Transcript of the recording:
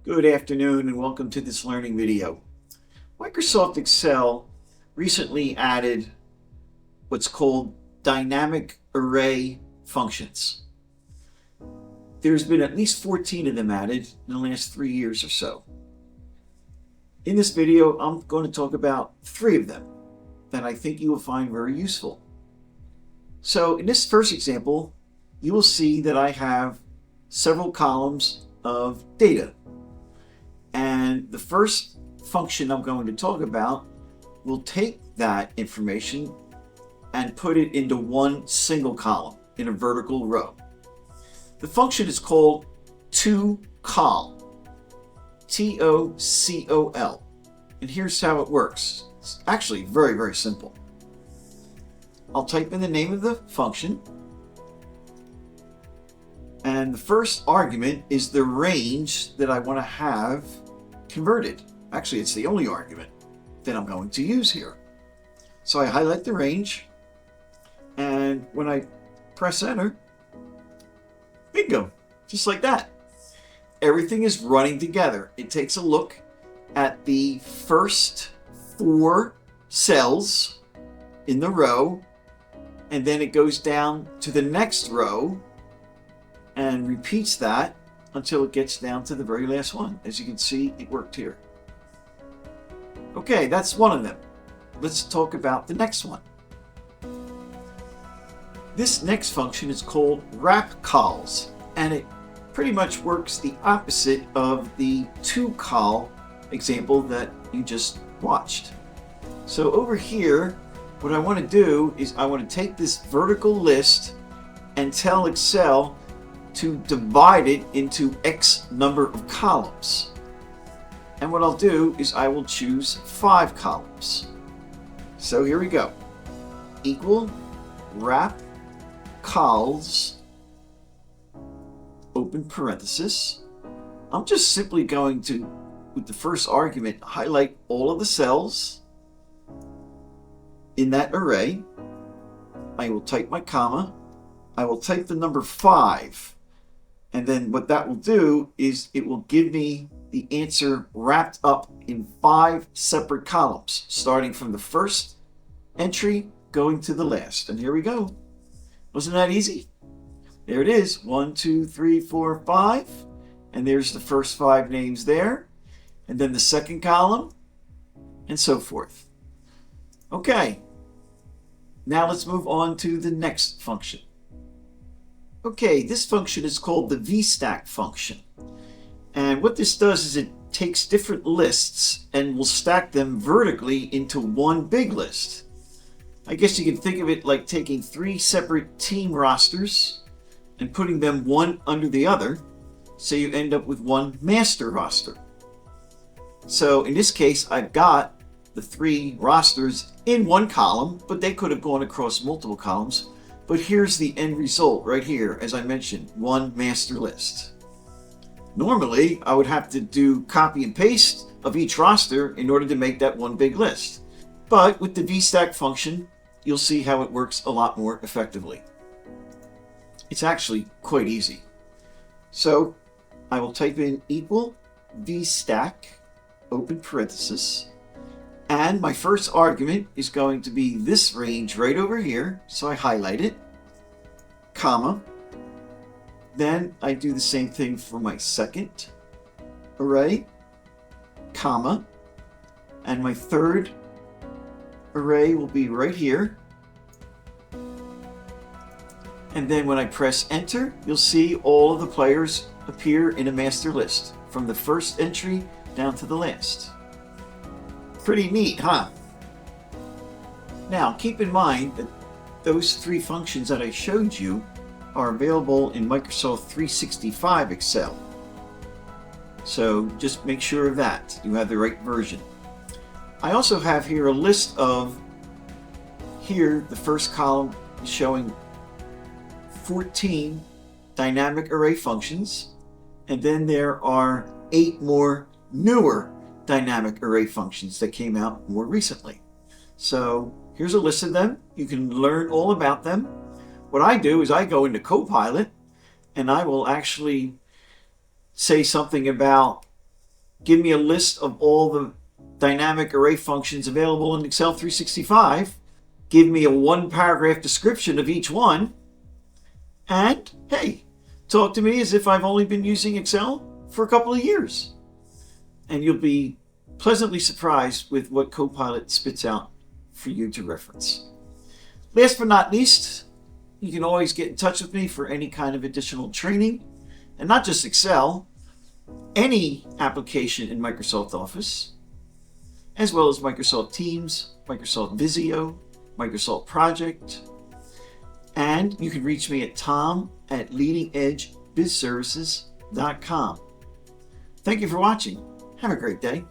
Good afternoon and welcome to this learning video. Microsoft Excel recently added what's called dynamic array functions. There's been at least 14 of them added in the last 3 years or so. In this video, I'm going to talk about 3 of them that I think you will find very useful. So in this first example, you will see that I have several columns of data. And the first function I'm going to talk about will take that information and put it into one single column in a vertical row. The function is called TOCOL, T-O-C-O-L. And here's how it works. It's actually very, very simple. I'll type in the name of the function. And the first argument is the range that I want to have converted. Actually, it's the only argument that I'm going to use here. So I highlight the range, and when I press enter, bingo, just like that. Everything is running together. It takes a look at the first 4 cells in the row, and then it goes down to the next row and repeats that until it gets down to the very last one. As you can see, it worked here. Okay, that's one of them. Let's talk about the next one. This next function is called wrapcols, and it pretty much works the opposite of the TOCOL example that you just watched. So over here, what I want to do is I want to take this vertical list and tell Excel to divide it into X number of columns. And what I'll do is I will choose 5 columns. So here we go. Equal wrap cols, open parenthesis. I'm just simply going to, with the first argument, highlight all of the cells in that array. I will type my comma. I will type the number 5. And then what that will do is it will give me the answer wrapped up in 5 separate columns, starting from the first entry going to the last. And here we go. Wasn't that easy? There it is. 1, 2, 3, 4, 5. And there's the first 5 names there. And then the second column, and so forth. Okay. Now let's move on to the next function. Okay, this function is called the VStack function. And what this does is it takes different lists and will stack them vertically into one big list. I guess you can think of it like taking 3 separate team rosters and putting them one under the other, so you end up with one master roster. So in this case, I've got the 3 rosters in one column, but they could have gone across multiple columns. But here's the end result right here, as I mentioned, one master list. Normally, I would have to do copy and paste of each roster in order to make that one big list. But with the VStack function, you'll see how it works a lot more effectively. It's actually quite easy. So I will type in equal VStack, open parenthesis, and my first argument is going to be this range right over here. So I highlight it, comma. Then I do the same thing for my second array, comma. And my third array will be right here. And then when I press enter, you'll see all of the players appear in a master list from the first entry down to the last. Pretty neat, huh? Now, keep in mind that those 3 functions that I showed you are available in Microsoft 365 Excel. So just make sure of that. You have the right version. I also have here a list of, here the first column is showing 14 dynamic array functions, and then there are 8 more newer dynamic array functions that came out more recently. So here's a list of them. You can learn all about them. What I do is I go into Copilot and I will actually say something about give me a list of all the dynamic array functions available in Excel 365, give me a 1-paragraph description of each one, and hey, talk to me as if I've only been using Excel for a couple of years. And you'll be pleasantly surprised with what Copilot spits out for you to reference. Last but not least, you can always get in touch with me for any kind of additional training, and not just Excel, any application in Microsoft Office, as well as Microsoft Teams, Microsoft Visio, Microsoft Project. And you can reach me at tom@leadingedgebizservices.com. Thank you for watching. Have a great day.